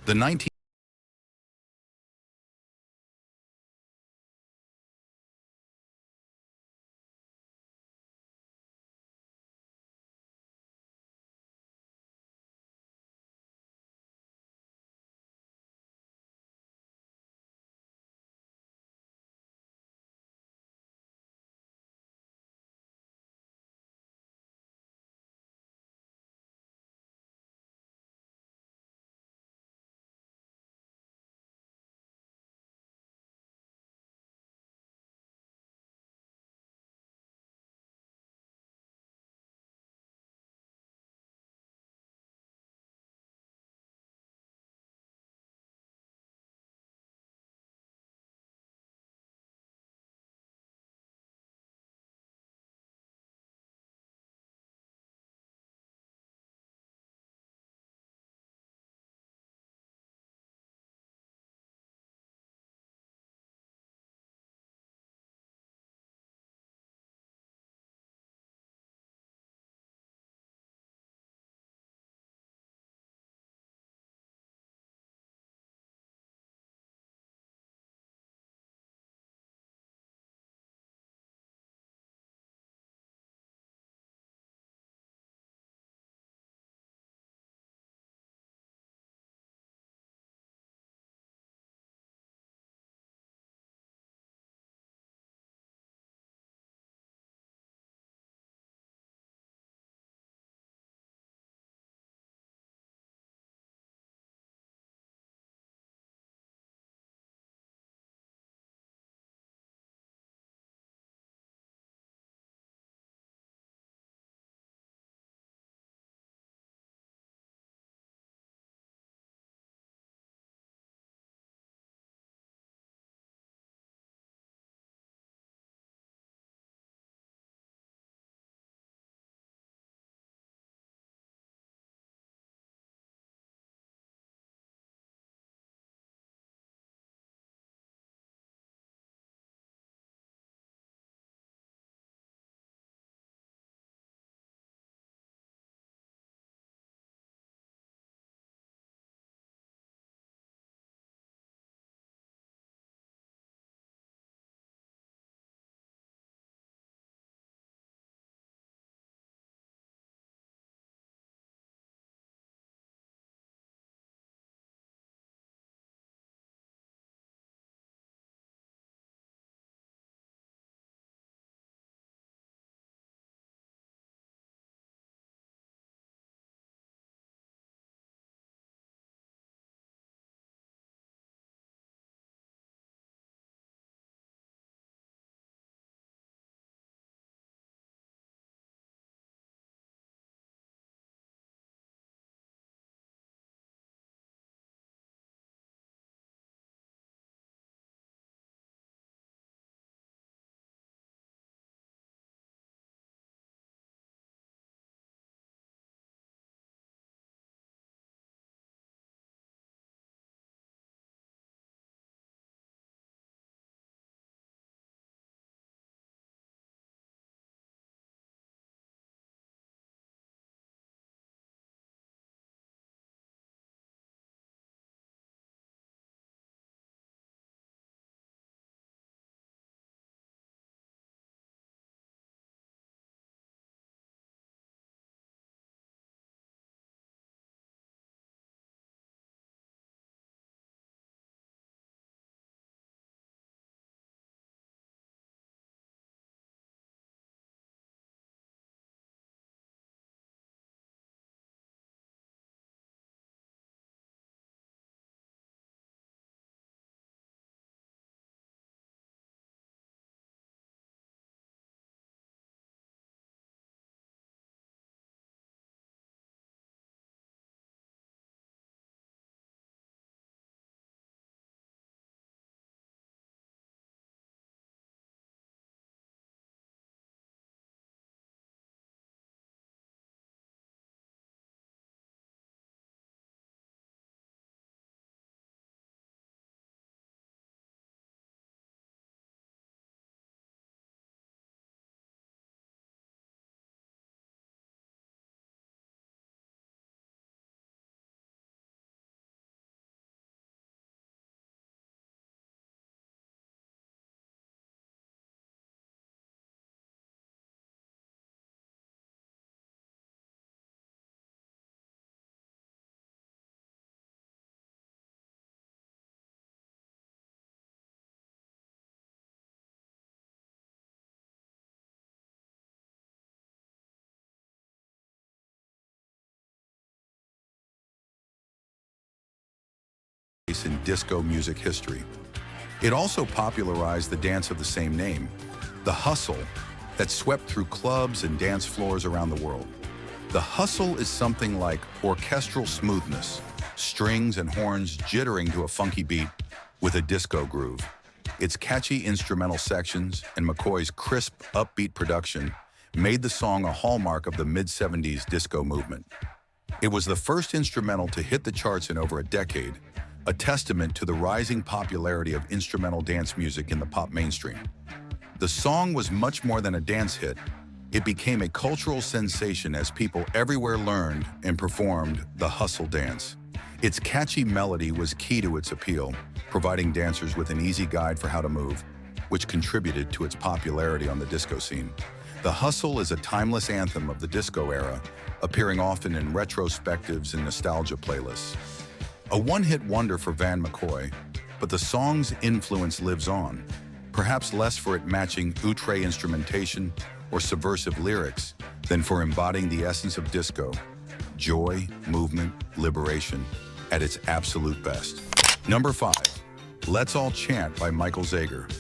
The 19 place in disco music history. It also popularized the dance of the same name, the hustle, that swept through clubs and dance floors around the world. The hustle is something like orchestral smoothness, strings and horns jittering to a funky beat with a disco groove. Its catchy instrumental sections and McCoy's crisp, upbeat production made the song a hallmark of the mid-70s disco movement. It was the first instrumental to hit the charts in over a decade, a testament to the rising popularity of instrumental dance music in the pop mainstream. The song was much more than a dance hit. It became a cultural sensation as people everywhere learned and performed the hustle dance. Its catchy melody was key to its appeal, providing dancers with an easy guide for how to move, which contributed to its popularity on the disco scene. The hustle is a timeless anthem of the disco era, appearing often in retrospectives and nostalgia playlists. A one-hit wonder for Van McCoy, but the song's influence lives on, perhaps less for it matching outre instrumentation or subversive lyrics than for embodying the essence of disco, joy, movement, liberation, at its absolute best. Number 5, Let's All Chant by Michael Zager.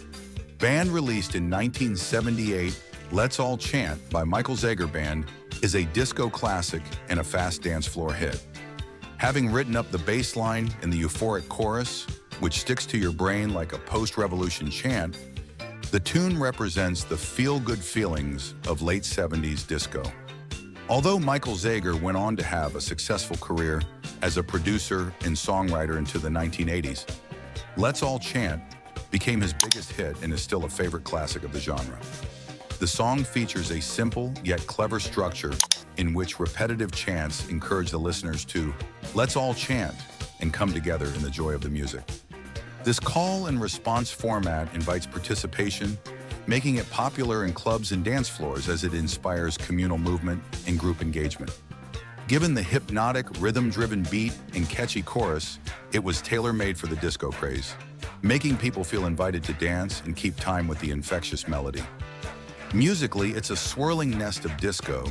Band released in 1978, Let's All Chant by Michael Zager Band is a disco classic and a fast dance floor hit. Having written up the bass line and the euphoric chorus, which sticks to your brain like a post-revolution chant, the tune represents the feel-good feelings of late 70s disco. Although Michael Zager went on to have a successful career as a producer and songwriter into the 1980s, Let's All Chant became his biggest hit and is still a favorite classic of the genre. The song features a simple yet clever structure in which repetitive chants encourage the listeners to let's all chant and come together in the joy of the music. This call and response format invites participation, making it popular in clubs and dance floors as it inspires communal movement and group engagement. Given the hypnotic, rhythm-driven beat and catchy chorus, it was tailor-made for the disco craze, making people feel invited to dance and keep time with the infectious melody. Musically, it's a swirling nest of disco,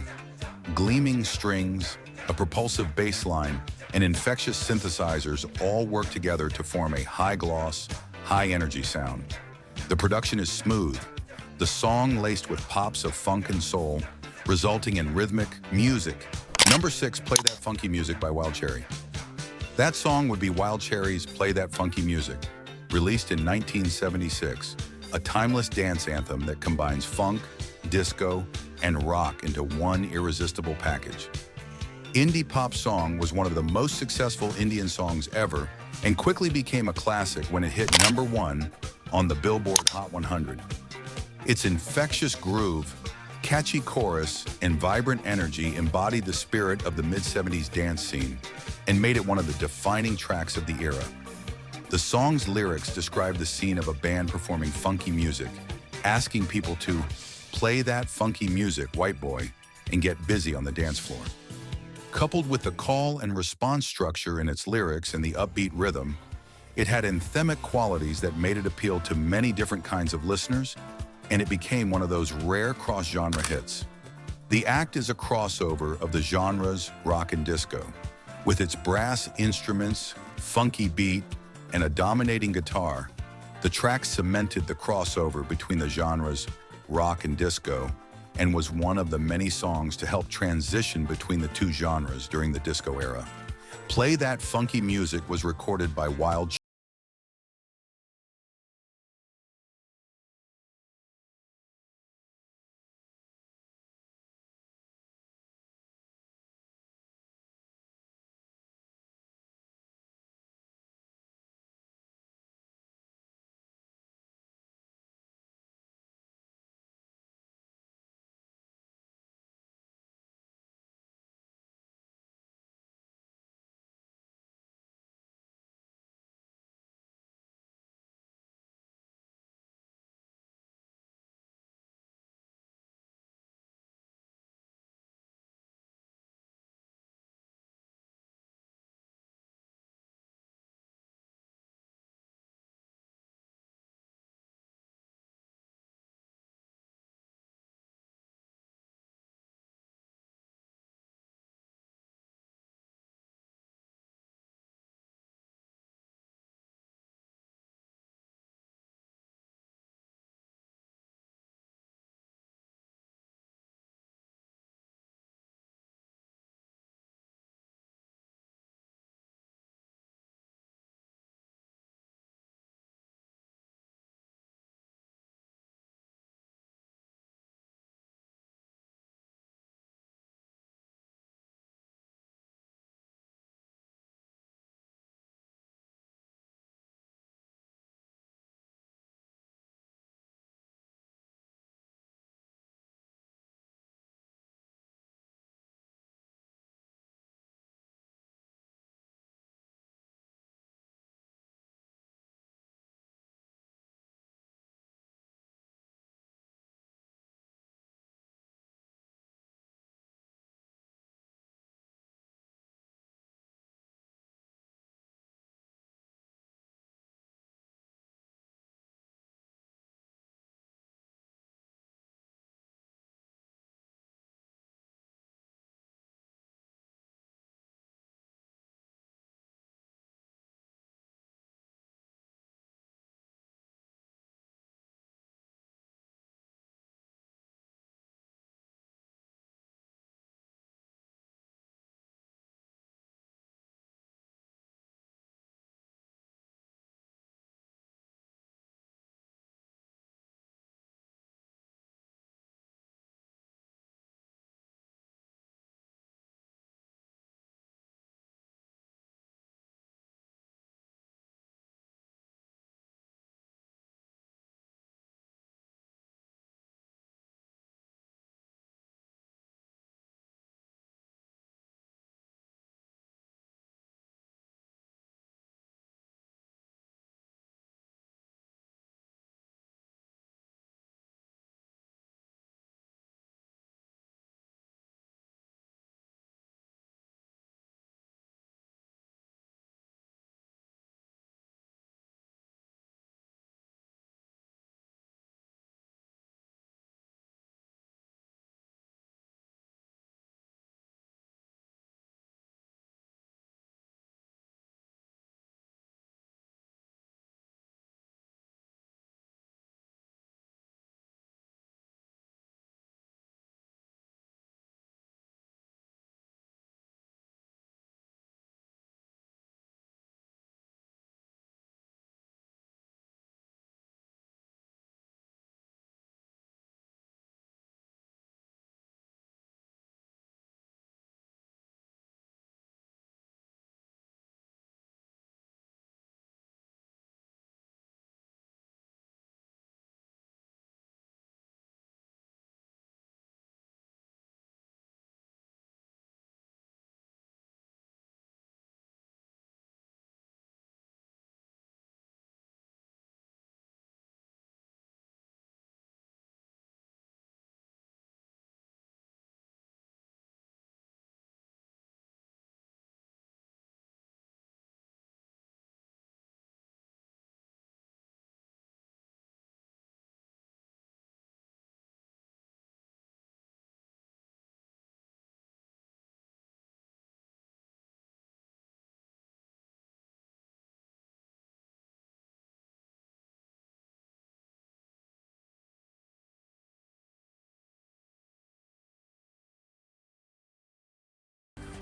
gleaming strings, a propulsive bass line, and infectious synthesizers all work together to form a high-gloss, high-energy sound. The production is smooth, the song laced with pops of funk and soul, resulting in rhythmic music. Number 6, Play That Funky Music by Wild Cherry. That song would be Wild Cherry's Play That Funky Music, released in 1976, a timeless dance anthem that combines funk, disco, and rock into one irresistible package. Indie pop song was one of the most successful Indian songs ever and quickly became a classic when it hit number 1 on the Billboard Hot 100. Its infectious groove, catchy chorus, and vibrant energy embodied the spirit of the mid-70s dance scene and made it one of the defining tracks of the era. The song's lyrics describe the scene of a band performing funky music, asking people to play that funky music, white boy, and get busy on the dance floor. Coupled with the call and response structure in its lyrics and the upbeat rhythm, it had anthemic qualities that made it appeal to many different kinds of listeners, and it became one of those rare cross-genre hits. The act is a crossover of the genres rock and disco. With its brass instruments, funky beat, and a dominating guitar, the track cemented the crossover between the genres rock and disco and was one of the many songs to help transition between the two genres during the disco era. Play That Funky Music was recorded by Wild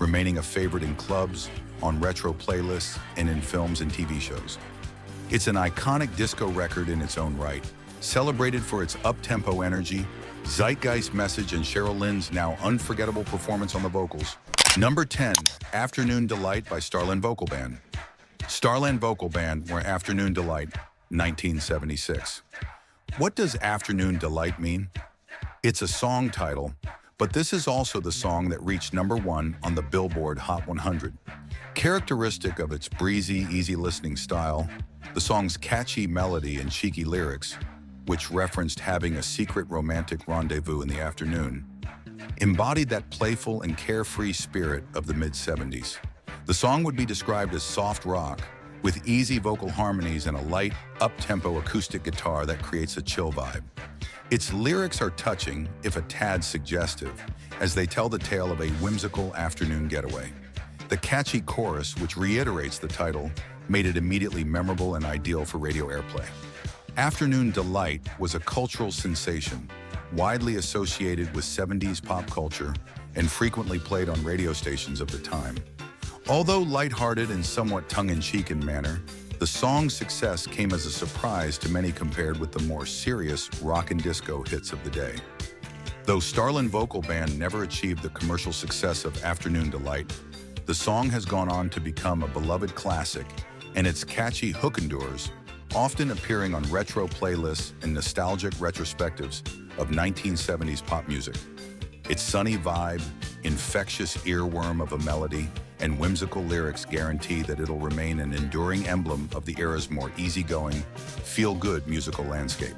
remaining a favorite in clubs, on retro playlists, and in films and TV shows. It's an iconic disco record in its own right, celebrated for its up-tempo energy, zeitgeist message, and Cheryl Lynn's now unforgettable performance on the vocals. Number 10, Afternoon Delight by Starland Vocal Band. Starland Vocal Band were Afternoon Delight, 1976. What does Afternoon Delight mean? It's a song title, but this is also the song that reached number 1 on the Billboard Hot 100. Characteristic of its breezy, easy listening style, the song's catchy melody and cheeky lyrics, which referenced having a secret romantic rendezvous in the afternoon, embodied that playful and carefree spirit of the mid-70s. The song would be described as soft rock, with easy vocal harmonies and a light, up-tempo acoustic guitar that creates a chill vibe. Its lyrics are touching, if a tad suggestive, as they tell the tale of a whimsical afternoon getaway. The catchy chorus, which reiterates the title, made it immediately memorable and ideal for radio airplay. Afternoon Delight was a cultural sensation, widely associated with 70s pop culture and frequently played on radio stations of the time. Although lighthearted and somewhat tongue-in-cheek in manner, the song's success came as a surprise to many compared with the more serious rock and disco hits of the day. Though Starland Vocal Band never achieved the commercial success of Afternoon Delight, the song has gone on to become a beloved classic, and its catchy hook endures, often appearing on retro playlists and nostalgic retrospectives of 1970s pop music. Its sunny vibe, infectious earworm of a melody, and whimsical lyrics guarantee that it'll remain an enduring emblem of the era's more easygoing, feel-good musical landscape.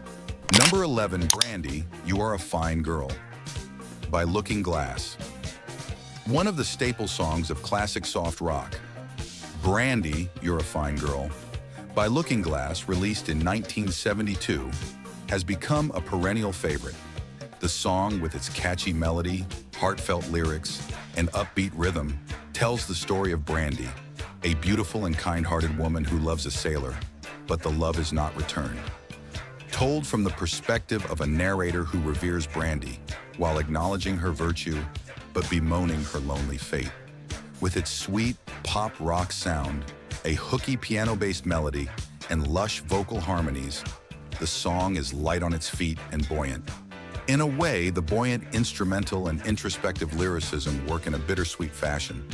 Number 11, Brandy, You Are a Fine Girl, by Looking Glass. One of the staple songs of classic soft rock, Brandy, You're a Fine Girl, by Looking Glass, released in 1972, has become a perennial favorite. The song, with its catchy melody, heartfelt lyrics, and upbeat rhythm, tells the story of Brandy, a beautiful and kind-hearted woman who loves a sailor, but the love is not returned. Told from the perspective of a narrator who reveres Brandy, while acknowledging her virtue, but bemoaning her lonely fate. With its sweet pop rock sound, a hooky piano-based melody, and lush vocal harmonies, the song is light on its feet and buoyant. In a way, the buoyant instrumental and introspective lyricism work in a bittersweet fashion,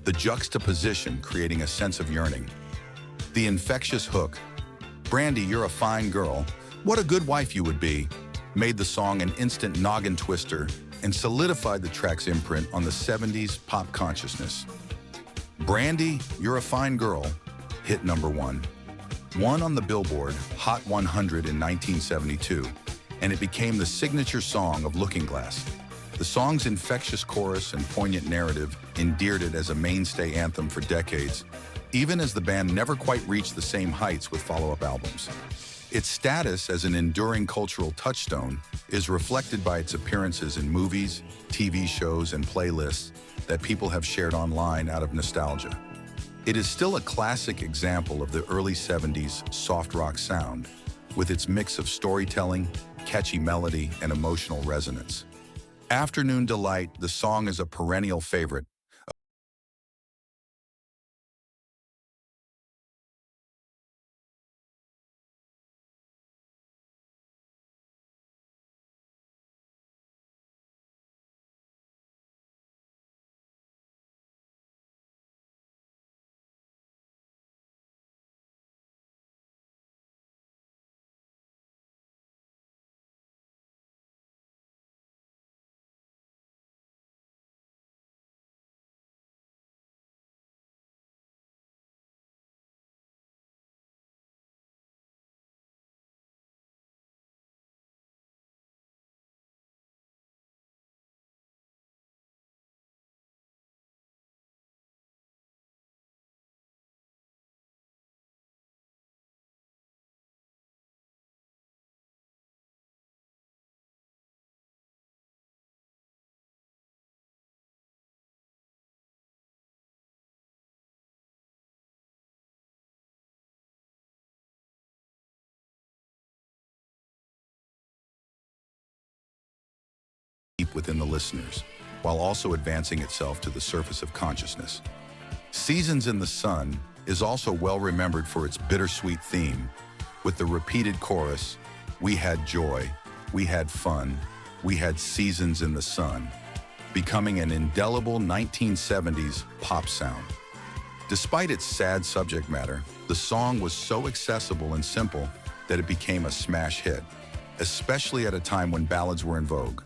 the juxtaposition creating a sense of yearning. The infectious hook, Brandy, You're a Fine Girl, What a Good Wife You Would Be, made the song an instant noggin twister and solidified the track's imprint on the 70s pop consciousness. Brandy, You're a Fine Girl hit number 1. Won on the Billboard Hot 100 in 1972, and it became the signature song of Looking Glass. The song's infectious chorus and poignant narrative endeared it as a mainstay anthem for decades, even as the band never quite reached the same heights with follow-up albums. Its status as an enduring cultural touchstone is reflected by its appearances in movies, TV shows, and playlists that people have shared online out of nostalgia. It is still a classic example of the early 70s soft rock sound, with its mix of storytelling, catchy melody, and emotional resonance. Afternoon Delight, the song is a perennial favorite. Deep within the listeners. while also advancing itself to the surface of consciousness. Seasons in the Sun is also well remembered for its bittersweet theme, with the repeated chorus, "We had joy, we had fun, we had seasons in the sun," becoming an indelible 1970s pop sound. Despite its sad subject matter, the song was so accessible and simple that it became a smash hit, especially at a time when ballads were in vogue.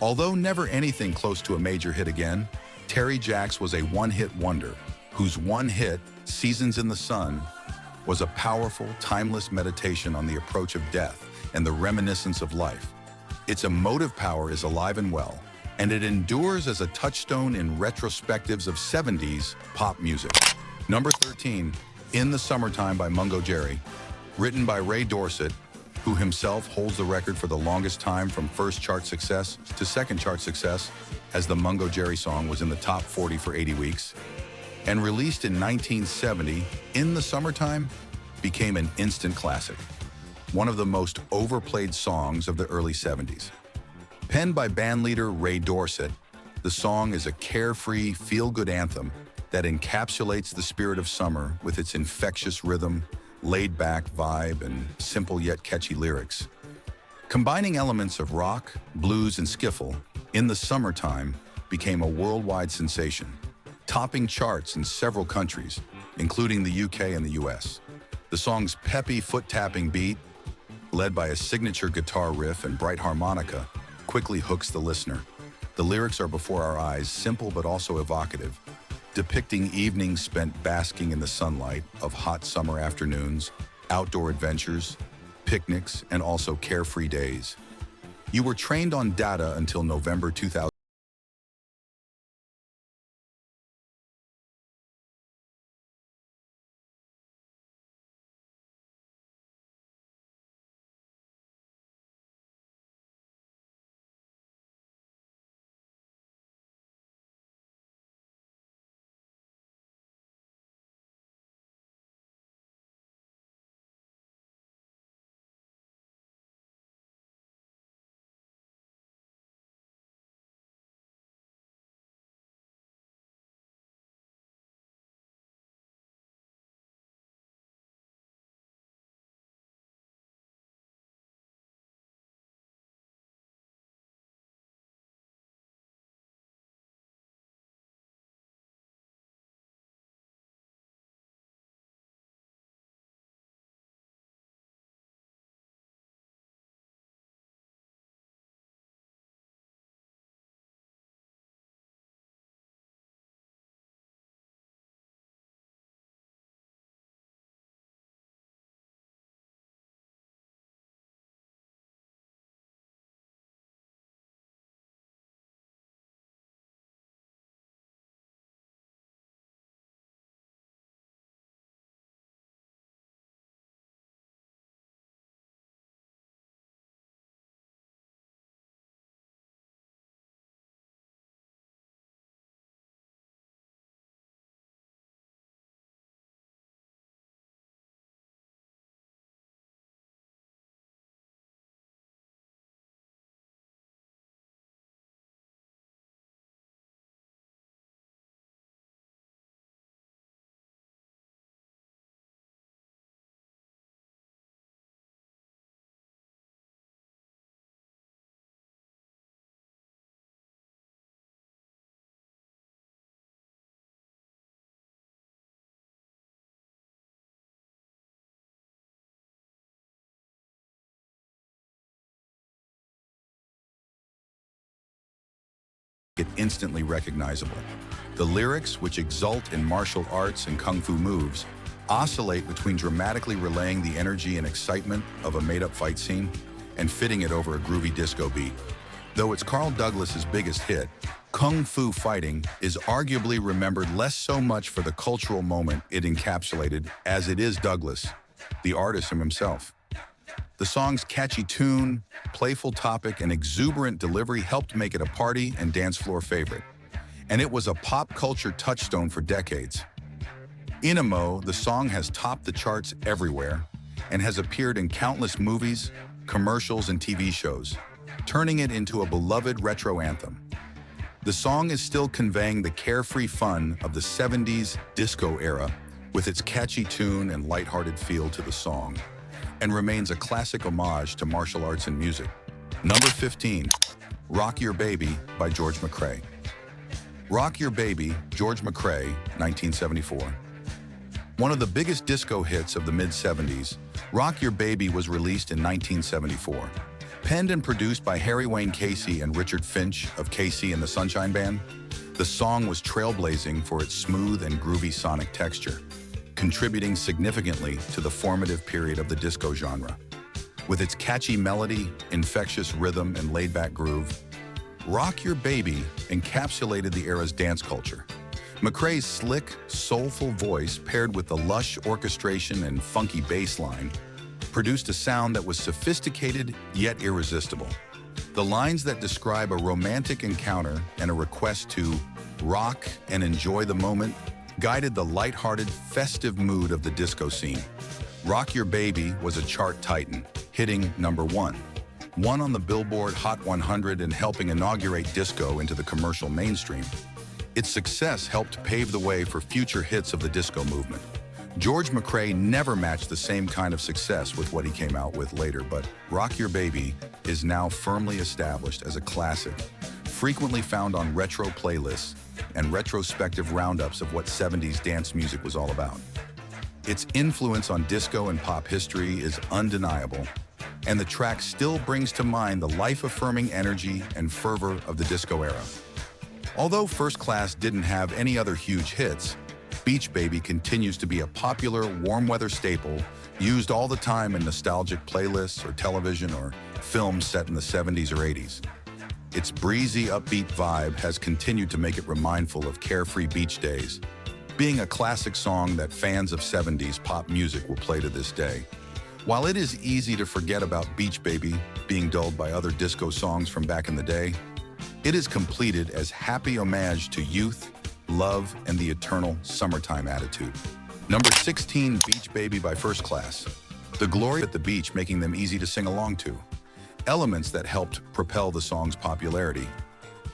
Although never anything close to a major hit again, Terry Jacks was a one-hit wonder, whose one hit, "Seasons in the Sun," was a powerful, timeless meditation on the approach of death and the reminiscence of life. Its emotive power is alive and well, and it endures as a touchstone in retrospectives of 70s pop music. Number 13, "In the Summertime" by Mungo Jerry, written by Ray Dorset, who himself holds the record for the longest time from first chart success to second chart success, as the Mungo Jerry song was in the top 40 for 80 weeks. And released in 1970, "In the Summertime" became an instant classic, one of the most overplayed songs of the early 70s. Penned by bandleader Ray Dorset, the song is a carefree, feel-good anthem that encapsulates the spirit of summer with its infectious rhythm, laid-back vibe, and simple yet catchy lyrics. Combining elements of rock, blues, and skiffle, "In the Summertime" became a worldwide sensation, topping charts in several countries, including the UK and the US. The song's peppy foot-tapping beat, led by a signature guitar riff and bright harmonica, quickly hooks the listener. The lyrics are before our eyes, simple but also evocative, depicting evenings spent basking in the sunlight of hot summer afternoons, outdoor adventures, picnics, and also carefree days. You were trained on data until November 2000. It instantly recognizable. The lyrics, which exult in martial arts and kung fu moves, oscillate between dramatically relaying the energy and excitement of a made-up fight scene and fitting it over a groovy disco beat. Though it's Carl Douglas's biggest hit, Kung Fu Fighting is arguably remembered less so much for the cultural moment it encapsulated as it is Douglas, the artist himself. The song's catchy tune, playful topic, and exuberant delivery helped make it a party and dance floor favorite. And it was a pop culture touchstone for decades. In a mo, the song has topped the charts everywhere and has appeared in countless movies, commercials, and TV shows, turning it into a beloved retro anthem. The song is still conveying the carefree fun of the 70s disco era with its catchy tune and lighthearted feel to the song, and remains a classic homage to martial arts and music. Number 15, Rock Your Baby by George McCrae. Rock Your Baby, George McCrae, 1974. One of the biggest disco hits of the mid-70s, Rock Your Baby was released in 1974. Penned and produced by Harry Wayne Casey and Richard Finch of Casey and the Sunshine Band, the song was trailblazing for its smooth and groovy sonic texture, contributing significantly to the formative period of the disco genre. With its catchy melody, infectious rhythm, and laid-back groove, Rock Your Baby encapsulated the era's dance culture. McCrae's slick, soulful voice paired with the lush orchestration and funky bass line produced a sound that was sophisticated yet irresistible. The lines that describe a romantic encounter and a request to rock and enjoy the moment guided the lighthearted, festive mood of the disco scene. Rock Your Baby was a chart titan, hitting number one on the Billboard Hot 100 and helping inaugurate disco into the commercial mainstream. Its success helped pave the way for future hits of the disco movement. George McCrae never matched the same kind of success with what he came out with later, but Rock Your Baby is now firmly established as a classic, frequently found on retro playlists and retrospective roundups of what 70s dance music was all about. Its influence on disco and pop history is undeniable, and the track still brings to mind the life-affirming energy and fervor of the disco era. Although First Class didn't have any other huge hits, Beach Baby continues to be a popular warm-weather staple used all the time in nostalgic playlists or television or films set in the 70s or 80s. Its breezy, upbeat vibe has continued to make it remindful of carefree beach days, being a classic song that fans of 70s pop music will play to this day. While it is easy to forget about Beach Baby being dulled by other disco songs from back in the day, it is completed as happy homage to youth, love, and the eternal summertime attitude. Number 16, Beach Baby by First Class. The glory at the beach making them easy to sing along to. Elements that helped propel the song's popularity.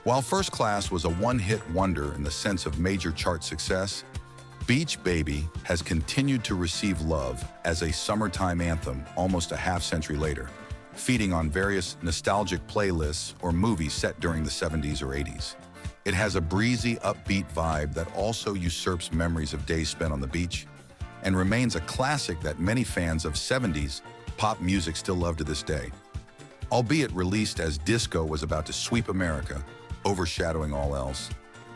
While First Class was a one-hit wonder in the sense of major chart success, Beach Baby has continued to receive love as a summertime anthem almost a half-century later, feeding on various nostalgic playlists or movies set during the 70s or 80s. It has a breezy, upbeat vibe that also usurps memories of days spent on the beach and remains a classic that many fans of 70s pop music still love to this day. Albeit released as disco was about to sweep America, overshadowing all else,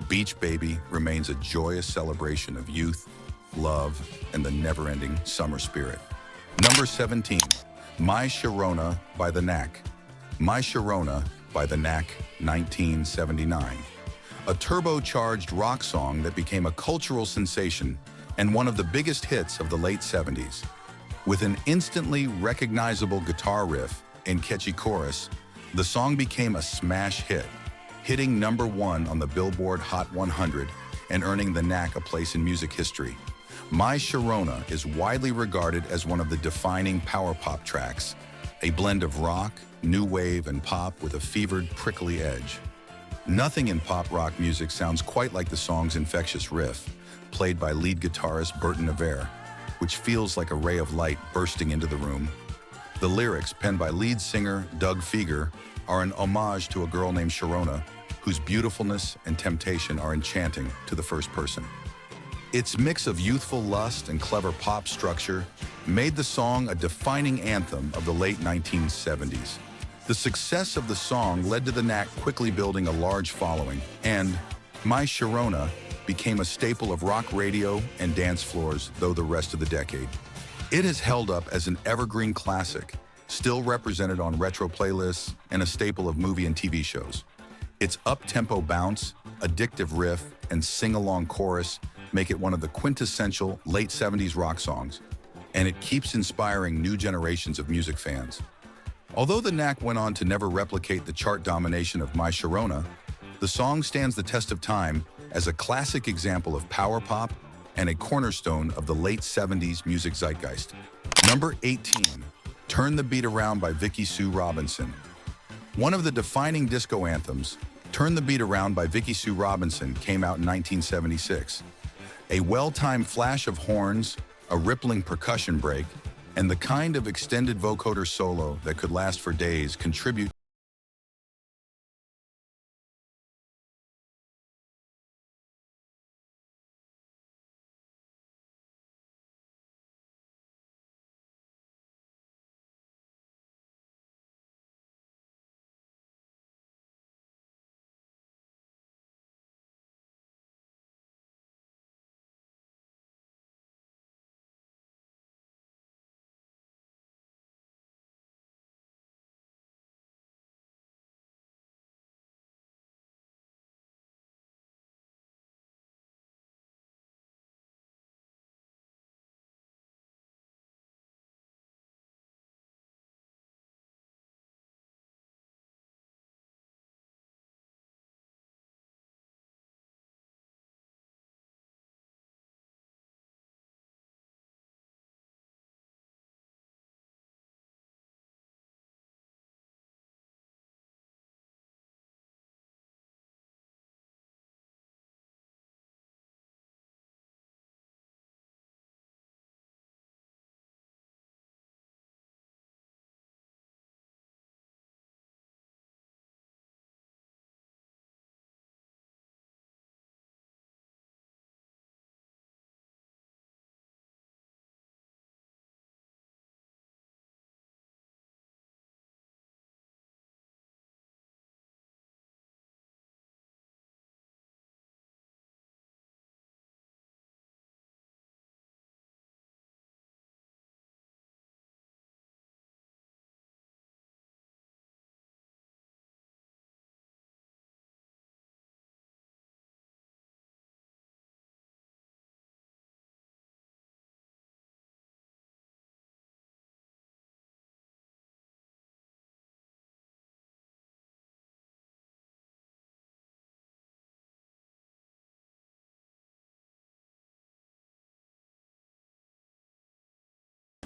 Beach Baby remains a joyous celebration of youth, love, and the never-ending summer spirit. Number 17, My Sharona by the Knack. My Sharona by the Knack, 1979. A turbocharged rock song that became a cultural sensation and one of the biggest hits of the late 70s. With an instantly recognizable guitar riff and catchy chorus, the song became a smash hit, hitting number one on the Billboard Hot 100 and earning the Knack a place in music history. My Sharona is widely regarded as one of the defining power pop tracks, a blend of rock, new wave, and pop with a fevered, prickly edge. Nothing in pop rock music sounds quite like the song's infectious riff, played by lead guitarist Burton Navarre, which feels like a ray of light bursting into the room. The lyrics, penned by lead singer Doug Fieger, are an homage to a girl named Sharona, whose beautifulness and temptation are enchanting to the first person. Its mix of youthful lust and clever pop structure made the song a defining anthem of the late 1970s. The success of the song led to the Knack quickly building a large following, and My Sharona became a staple of rock radio and dance floors through the rest of the decade. It has held up as an evergreen classic, still represented on retro playlists and a staple of movie and TV shows. Its up-tempo bounce, addictive riff, and sing-along chorus make it one of the quintessential late 70s rock songs, and it keeps inspiring new generations of music fans. Although the Knack went on to never replicate the chart domination of My Sharona, the song stands the test of time as a classic example of power pop and a cornerstone of the late 70s music zeitgeist. Number 18, Turn the Beat Around by Vicki Sue Robinson. One of the defining disco anthems, Turn the Beat Around by Vicki Sue Robinson came out in 1976. A well-timed flash of horns, a rippling percussion break, and the kind of extended vocoder solo that could last for days contribute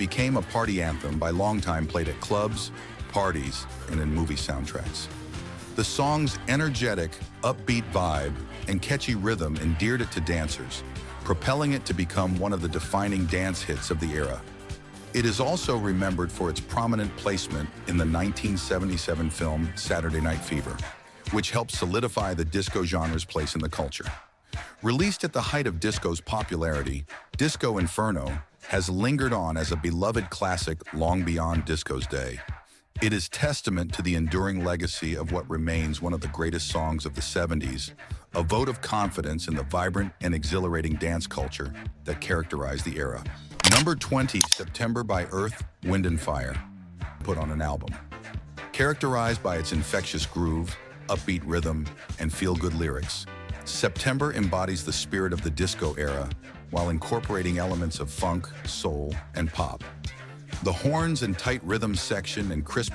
became a party anthem by longtime played at clubs, parties, and in movie soundtracks. The song's energetic, upbeat vibe and catchy rhythm endeared it to dancers, propelling it to become one of the defining dance hits of the era. It is also remembered for its prominent placement in the 1977 film Saturday Night Fever, which helped solidify the disco genre's place in the culture. Released at the height of disco's popularity, Disco Inferno has lingered on as a beloved classic long beyond disco's day. It is testament to the enduring legacy of what remains one of the greatest songs of the 70s, a vote of confidence in the vibrant and exhilarating dance culture that characterized the era. Number 20, September by Earth, Wind and Fire, put on an album. Characterized by its infectious groove, upbeat rhythm, and feel-good lyrics, September embodies the spirit of the disco era while incorporating elements of funk, soul, and pop. The horns and tight rhythm section and crisp